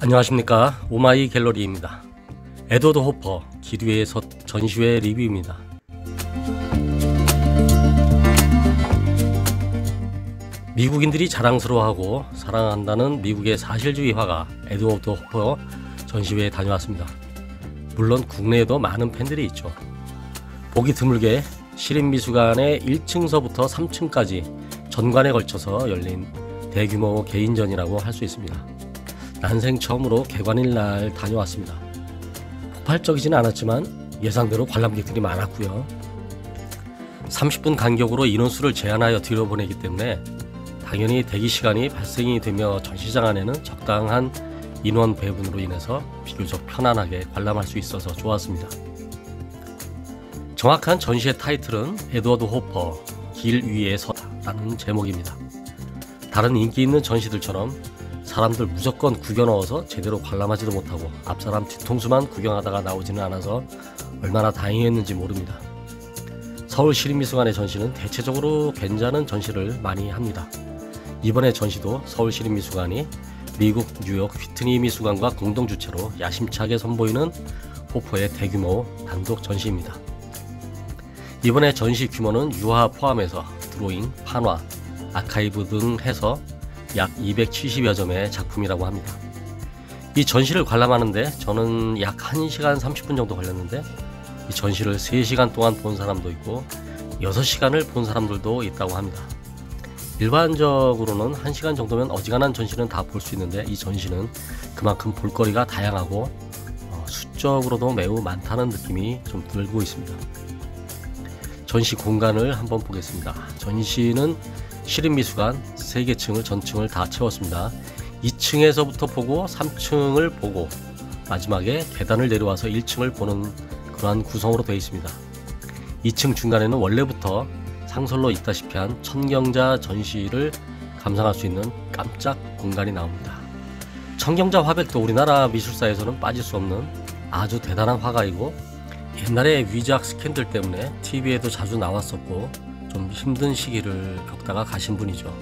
안녕하십니까, 오마이 갤러리입니다. 에드워드 호퍼 길 위의 서 전시회 리뷰입니다. 미국인들이 자랑스러워하고 사랑한다는 미국의 사실주의 화가 에드워드 호퍼 전시회에 다녀왔습니다. 물론 국내에도 많은 팬들이 있죠. 보기 드물게 시립미술관의 1층서부터 3층까지 전관에 걸쳐서 열린 대규모 개인전이라고 할 수 있습니다. 난생 처음으로 개관일 날 다녀왔습니다. 폭발적이진 않았지만 예상대로 관람객들이 많았고요. 30분 간격으로 인원수를 제한하여 들여보내기 때문에 당연히 대기시간이 발생이 되며 전시장 안에는 적당한 인원 배분으로 인해서 비교적 편안하게 관람할 수 있어서 좋았습니다. 정확한 전시의 타이틀은 에드워드 호퍼 길 위에 서다라는 제목입니다. 다른 인기 있는 전시들처럼 사람들 무조건 구겨 넣어서 제대로 관람하지도 못하고 앞사람 뒤통수만 구경하다가 나오지는 않아서 얼마나 다행했는지 모릅니다. 서울시립미술관의 전시는 대체적으로 괜찮은 전시를 많이 합니다. 이번에 전시도 서울시립미술관이 미국 뉴욕 휘트니 미술관과 공동 주최로 야심차게 선보이는 호퍼의 대규모 단독 전시입니다. 이번에 전시 규모는 유화 포함해서 드로잉, 판화, 아카이브 등 해서 약 270여 점의 작품이라고 합니다. 이 전시를 관람하는데 저는 약 1시간 30분 정도 걸렸는데 이 전시를 3시간 동안 본 사람도 있고 6시간을 본 사람들도 있다고 합니다. 일반적으로는 1시간 정도면 어지간한 전시는 다 볼 수 있는데 이 전시는 그만큼 볼거리가 다양하고 수적으로도 매우 많다는 느낌이 좀 들고 있습니다. 전시 공간을 한번 보겠습니다. 전시는 시립미술관 3개 전층을 다 채웠습니다. 2층에서부터 보고 3층을 보고 마지막에 계단을 내려와서 1층을 보는 그러한 구성으로 되어 있습니다. 2층 중간에는 원래부터 상설로 있다시피 한 천경자 전시를 감상할 수 있는 깜짝 공간이 나옵니다. 천경자 화백도 우리나라 미술사에서는 빠질 수 없는 아주 대단한 화가이고 옛날에 위작 스캔들 때문에 TV에도 자주 나왔었고 좀 힘든 시기를 겪다가 가신 분이죠.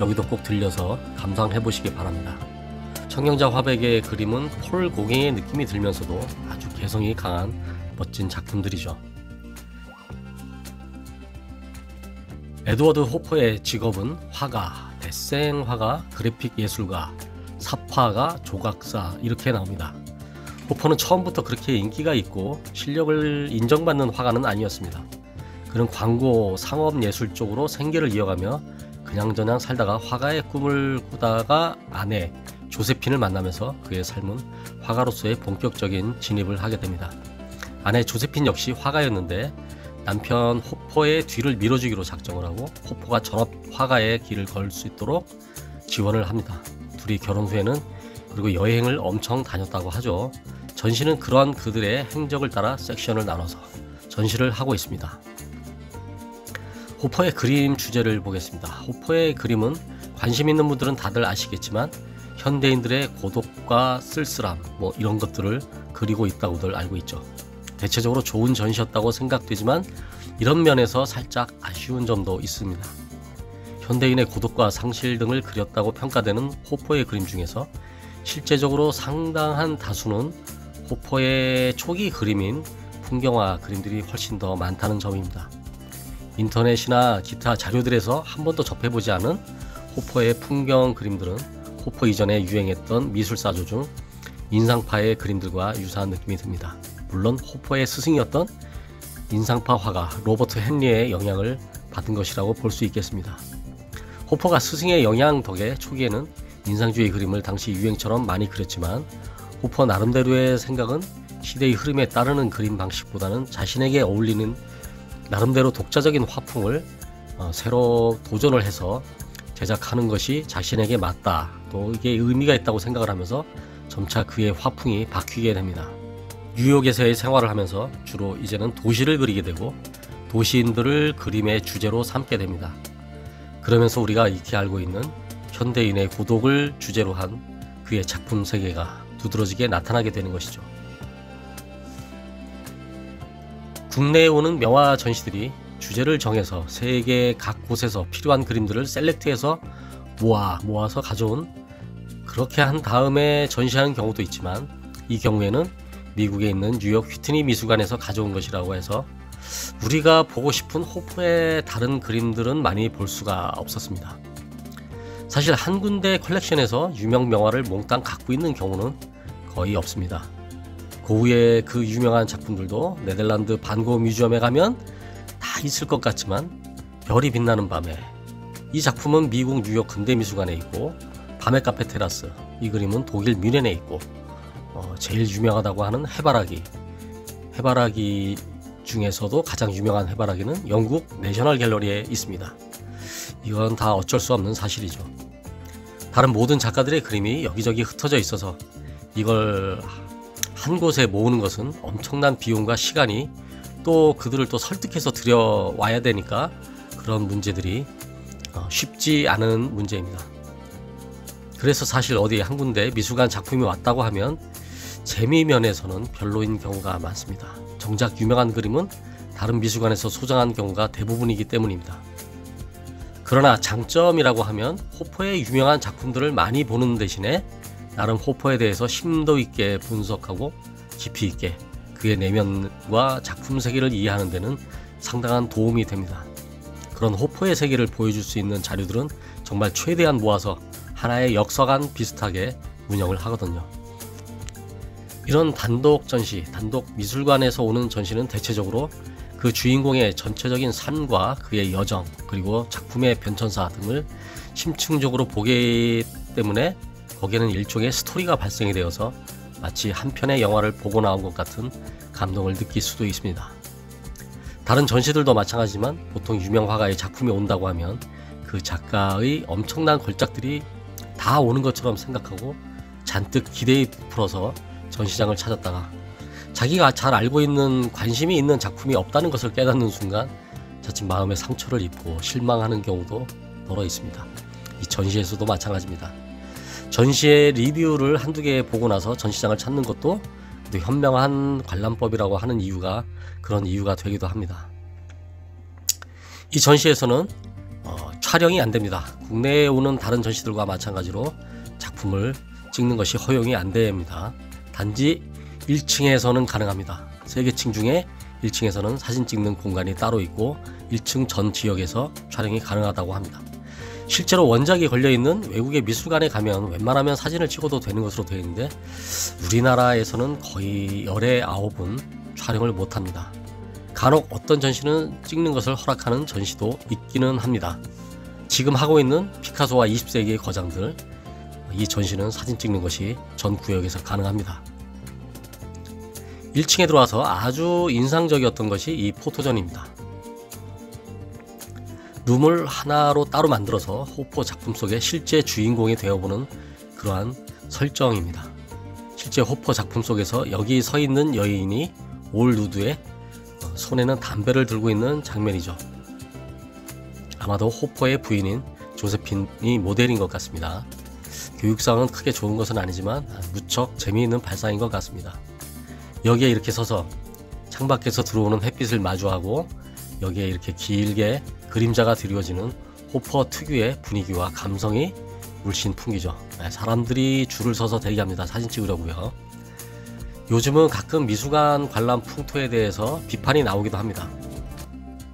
여기도 꼭 들려서 감상해 보시기 바랍니다. 천경자 화백의 그림은 폴 고갱의 느낌이 들면서도 아주 개성이 강한 멋진 작품들이죠. 에드워드 호퍼의 직업은 화가, 대생화가, 그래픽 예술가, 삽화가, 조각사 이렇게 나옵니다. 호퍼는 처음부터 그렇게 인기가 있고 실력을 인정받는 화가는 아니었습니다. 그는 광고, 상업예술 쪽으로 생계를 이어가며 그냥저냥 살다가 화가의 꿈을 꾸다가 아내 조세핀을 만나면서 그의 삶은 화가로서의 본격적인 진입을 하게 됩니다. 아내 조세핀 역시 화가였는데 남편 호퍼의 뒤를 밀어주기로 작정을 하고 호퍼가 전업 화가의 길을 걸 수 있도록 지원을 합니다. 둘이 결혼 후에는 그리고 여행을 엄청 다녔다고 하죠. 전시는 그러한 그들의 행적을 따라 섹션을 나눠서 전시를 하고 있습니다. 호퍼의 그림 주제를 보겠습니다. 호퍼의 그림은 관심 있는 분들은 다들 아시겠지만 현대인들의 고독과 쓸쓸함 이런 것들을 그리고 있다고들 알고 있죠. 대체적으로 좋은 전시였다고 생각되지만 이런 면에서 살짝 아쉬운 점도 있습니다. 현대인의 고독과 상실 등을 그렸다고 평가되는 호퍼의 그림 중에서 실제적으로 상당한 다수는 호퍼의 초기 그림인 풍경화 그림들이 훨씬 더 많다는 점입니다. 인터넷이나 기타 자료들에서 한 번도 접해보지 않은 호퍼의 풍경 그림들은 호퍼 이전에 유행했던 미술사조 중 인상파의 그림들과 유사한 느낌이 듭니다. 물론 호퍼의 스승이었던 인상파 화가 로버트 헨리의 영향을 받은 것이라고 볼 수 있겠습니다. 호퍼가 스승의 영향 덕에 초기에는 인상주의 그림을 당시 유행처럼 많이 그렸지만 호퍼 나름대로의 생각은 시대의 흐름에 따르는 그림 방식보다는 자신에게 어울리는 나름대로 독자적인 화풍을 새로 도전을 해서 제작하는 것이 자신에게 맞다, 또 이게 의미가 있다고 생각을 하면서 점차 그의 화풍이 바뀌게 됩니다. 뉴욕에서의 생활을 하면서 주로 이제는 도시를 그리게 되고 도시인들을 그림의 주제로 삼게 됩니다. 그러면서 우리가 익히 알고 있는 현대인의 고독을 주제로 한 그의 작품 세계가 두드러지게 나타나게 되는 것이죠. 국내에 오는 명화 전시들이 주제를 정해서 세계 각 곳에서 필요한 그림들을 셀렉트해서 모아서 가져온 그렇게 한 다음에 전시하는 경우도 있지만 이 경우에는 미국에 있는 뉴욕 휘트니 미술관에서 가져온 것이라고 해서 우리가 보고 싶은 호포의 다른 그림들은 많이 볼 수가 없었습니다. 사실 한 군데 컬렉션에서 유명 명화를 몽땅 갖고 있는 경우는 거의 없습니다. 고흐의 그 유명한 작품들도 네덜란드 반고 뮤지엄에 가면 다 있을 것 같지만 별이 빛나는 밤에 이 작품은 미국 뉴욕 근대미술관에 있고 밤의 카페 테라스 이 그림은 독일 뮌헨에 있고 제일 유명하다고 하는 해바라기 중에서도 가장 유명한 해바라기는 영국 내셔널 갤러리에 있습니다. 이건 다 어쩔 수 없는 사실이죠. 다른 모든 작가들의 그림이 여기저기 흩어져 있어서 이걸 한 곳에 모으는 것은 엄청난 비용과 시간이 또 그들을 또 설득해서 들여와야 되니까 그런 문제들이 쉽지 않은 문제입니다. 그래서 사실 어디 한 군데 미술관 작품이 왔다고 하면 재미 면에서는 별로인 경우가 많습니다. 정작 유명한 그림은 다른 미술관에서 소장한 경우가 대부분이기 때문입니다. 그러나 장점이라고 하면 호퍼의 유명한 작품들을 많이 보는 대신에 나름 호퍼에 대해서 심도 있게 분석하고 깊이 있게 그의 내면과 작품 세계를 이해하는 데는 상당한 도움이 됩니다. 그런 호퍼의 세계를 보여줄 수 있는 자료들은 정말 최대한 모아서 하나의 역사관 비슷하게 운영을 하거든요. 이런 단독 전시, 단독 미술관에서 오는 전시는 대체적으로 그 주인공의 전체적인 삶과 그의 여정, 그리고 작품의 변천사 등을 심층적으로 보기 때문에 거기에는 일종의 스토리가 발생이 되어서 마치 한 편의 영화를 보고 나온 것 같은 감동을 느낄 수도 있습니다. 다른 전시들도 마찬가지지만 보통 유명 화가의 작품이 온다고 하면 그 작가의 엄청난 걸작들이 다 오는 것처럼 생각하고 잔뜩 기대에 부풀어서 전시장을 찾았다가 자기가 잘 알고 있는 관심이 있는 작품이 없다는 것을 깨닫는 순간 자칫 마음의 상처를 입고 실망하는 경우도 더러 있습니다. 이 전시에서도 마찬가지입니다. 전시의 리뷰를 한두 개 보고 나서 전시장을 찾는 것도 현명한 관람법이라고 하는 이유가 그런 이유가 되기도 합니다. 이 전시에서는 촬영이 안 됩니다. 국내에 오는 다른 전시들과 마찬가지로 작품을 찍는 것이 허용이 안 됩니다. 단지 1층에서는 가능합니다. 3개층 중에 1층에서는 사진 찍는 공간이 따로 있고 1층 전 지역에서 촬영이 가능하다고 합니다. 실제로 원작이 걸려있는 외국의 미술관에 가면 웬만하면 사진을 찍어도 되는 것으로 되어 있는데 우리나라에서는 거의 열의 9은 촬영을 못합니다. 간혹 어떤 전시는 찍는 것을 허락하는 전시도 있기는 합니다. 지금 하고 있는 피카소와 20세기의 거장들, 이 전시는 사진 찍는 것이 전 구역에서 가능합니다. 1층에 들어와서 아주 인상적이었던 것이 이 포토전입니다. 룸을 하나로 따로 만들어서 호퍼 작품 속의 실제 주인공이 되어보는 그러한 설정입니다. 실제 호퍼 작품 속에서 여기 서 있는 여인이 올 누드에 손에는 담배를 들고 있는 장면이죠. 아마도 호퍼의 부인인 조세핀이 모델인 것 같습니다. 교육상은 크게 좋은 것은 아니지만 무척 재미있는 발상인 것 같습니다. 여기에 이렇게 서서 창밖에서 들어오는 햇빛을 마주하고 여기에 이렇게 길게 그림자가 드리워지는 호퍼 특유의 분위기와 감성이 물씬 풍기죠. 사람들이 줄을 서서 대기합니다. 사진 찍으려고요. 요즘은 가끔 미술관 관람 풍토에 대해서 비판이 나오기도 합니다.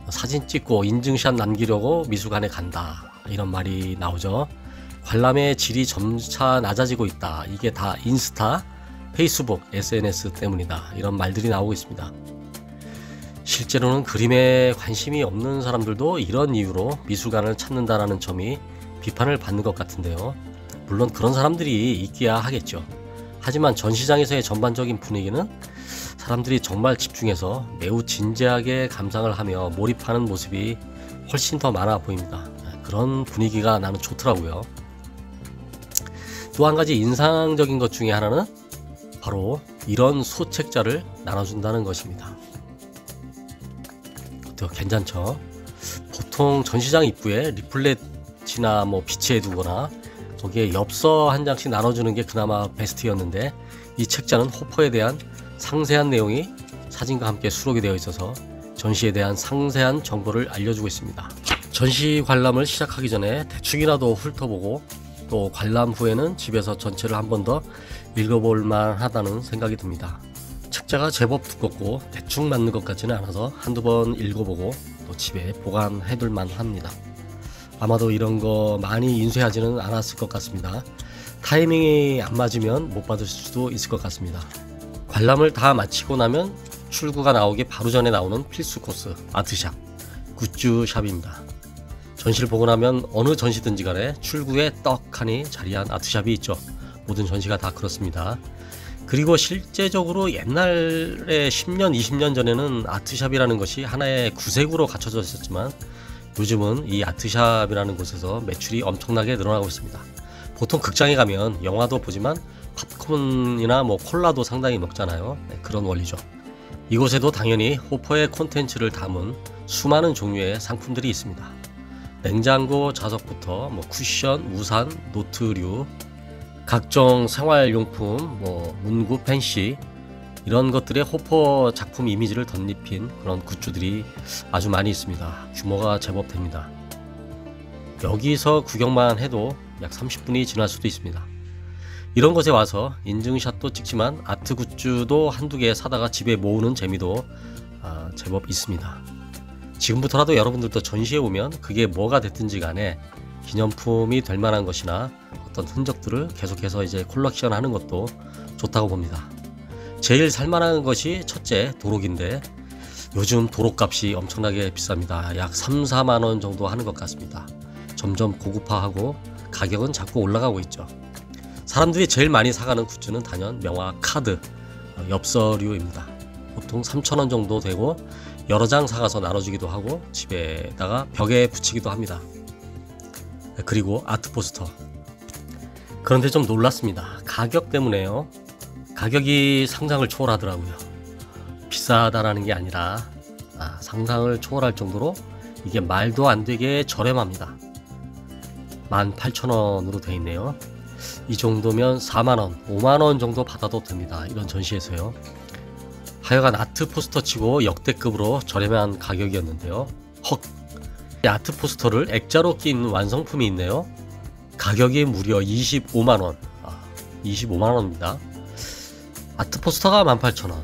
사진 찍고 인증샷 남기려고 미술관에 간다, 이런 말이 나오죠. 관람의 질이 점차 낮아지고 있다. 이게 다 인스타, 페이스북, SNS 때문이다. 이런 말들이 나오고 있습니다. 실제로는 그림에 관심이 없는 사람들도 이런 이유로 미술관을 찾는다라는 점이 비판을 받는 것 같은데요. 물론 그런 사람들이 있기야 하겠죠. 하지만 전시장에서의 전반적인 분위기는 사람들이 정말 집중해서 매우 진지하게 감상을 하며 몰입하는 모습이 훨씬 더 많아 보입니다. 그런 분위기가 나는 좋더라고요. 또 한 가지 인상적인 것 중에 하나는 바로 이런 소책자를 나눠준다는 것입니다. 괜찮죠? 보통 전시장 입구에 리플렛이나 비치해 두거나 거기에 엽서 한 장씩 나눠주는 게 그나마 베스트였는데 이 책자는 호퍼에 대한 상세한 내용이 사진과 함께 수록이 되어 있어서 전시에 대한 상세한 정보를 알려주고 있습니다. 전시 관람을 시작하기 전에 대충이라도 훑어보고 또 관람 후에는 집에서 전체를 한 번 더 읽어볼 만하다는 생각이 듭니다. 책자가 제법 두껍고 대충 맞는 것 같지는 않아서 한두 번 읽어보고 또 집에 보관해둘 만합니다. 아마도 이런 거 많이 인쇄하지는 않았을 것 같습니다. 타이밍이 안 맞으면 못 받을 수도 있을 것 같습니다. 관람을 다 마치고 나면 출구가 나오기 바로 전에 나오는 필수 코스, 아트샵, 굿즈샵입니다. 전시를 보고 나면 어느 전시든지 간에 출구에 떡하니 자리한 아트샵이 있죠. 모든 전시가 다 그렇습니다. 그리고 실제적으로 옛날에 10년, 20년 전에는 아트샵이라는 것이 하나의 구색으로 갖춰져 있었지만 요즘은 이 아트샵이라는 곳에서 매출이 엄청나게 늘어나고 있습니다. 보통 극장에 가면 영화도 보지만 팝콘이나 콜라도 상당히 먹잖아요. 네, 그런 원리죠. 이곳에도 당연히 호퍼의 콘텐츠를 담은 수많은 종류의 상품들이 있습니다. 냉장고 좌석부터 쿠션, 우산, 노트류, 각종 생활용품, 문구, 펜시 이런 것들의 호퍼 작품 이미지를 덧입힌 그런 굿즈들이 아주 많이 있습니다. 규모가 제법 됩니다. 여기서 구경만 해도 약 30분이 지날 수도 있습니다. 이런 곳에 와서 인증샷도 찍지만 아트 굿즈도 한두 개 사다가 집에 모으는 재미도 제법 있습니다. 지금부터라도 여러분들도 전시에 오면 그게 뭐가 됐든지 간에 기념품이 될 만한 것이나 어떤 흔적들을 계속해서 이제 콜렉션 하는 것도 좋다고 봅니다. 제일 살만한 것이 첫째 도록인데 요즘 도록값이 엄청나게 비쌉니다. 약 3, 4만원 정도 하는 것 같습니다. 점점 고급화하고 가격은 자꾸 올라가고 있죠. 사람들이 제일 많이 사가는 굿즈는 단연 명화 카드, 엽서류입니다. 보통 3,000원 정도 되고 여러 장 사가서 나눠주기도 하고 집에다가 벽에 붙이기도 합니다. 그리고 아트 포스터. 그런데 좀 놀랐습니다. 가격 때문에요. 가격이 상상을 초월하더라고요. 비싸다라는 게 아니라 상상을 초월할 정도로 이게 말도 안 되게 저렴합니다. 18,000원으로 되어 있네요. 이 정도면 4만원, 5만원 정도 받아도 됩니다. 이런 전시에서요. 하여간 아트 포스터 치고 역대급으로 저렴한 가격이었는데요. 헉! 아트 포스터를 액자로 낀 완성품이 있네요. 가격이 무려 25만원. 25만원입니다. 아트 포스터가 18,000원.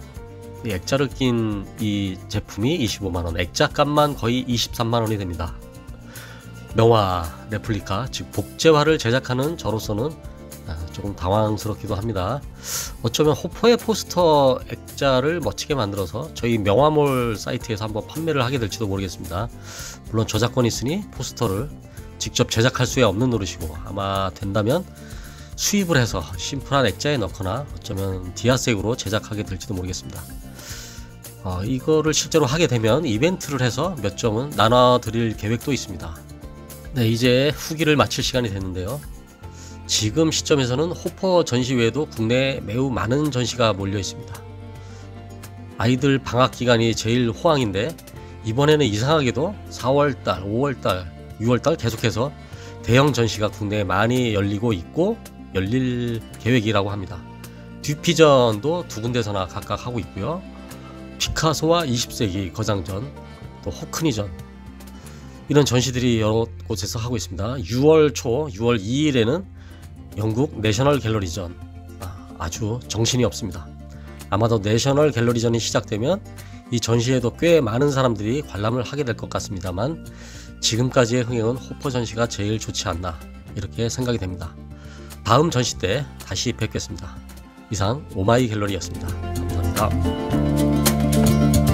액자를 낀 이 제품이 25만원. 액자 값만 거의 23만원이 됩니다. 명화 레플리카, 즉 복제화를 제작하는 저로서는 조금 당황스럽기도 합니다. 어쩌면 호퍼의 포스터 액자를 멋지게 만들어서 저희 명화몰 사이트에서 한번 판매를 하게 될지도 모르겠습니다. 물론 저작권이 있으니 포스터를 직접 제작할 수 없는 노릇이고 아마 된다면 수입을 해서 심플한 액자에 넣거나 어쩌면 디아색으로 제작하게 될지도 모르겠습니다. 이거를 실제로 하게 되면 이벤트를 해서 몇 점은 나눠 드릴 계획도 있습니다. 네, 이제 후기를 마칠 시간이 됐는데요. 지금 시점에서는 호퍼 전시 외에도 국내에 매우 많은 전시가 몰려 있습니다. 아이들 방학 기간이 제일 호황인데 이번에는 이상하게도 4월달, 5월달, 6월달 계속해서 대형 전시가 국내에 많이 열리고 있고 열릴 계획이라고 합니다. 듀피전도 두 군데서나 각각 하고 있고요. 피카소와 20세기 거장전, 또 호크니전 이런 전시들이 여러 곳에서 하고 있습니다. 6월 초 6월 2일에는 영국 내셔널 갤러리전, 아주 정신이 없습니다. 아마도 내셔널 갤러리전이 시작되면 이 전시에도 꽤 많은 사람들이 관람을 하게 될 것 같습니다만 지금까지의 흥행은 호퍼 전시가 제일 좋지 않나 이렇게 생각이 됩니다. 다음 전시 때 다시 뵙겠습니다. 이상 오마이 갤러리였습니다. 감사합니다.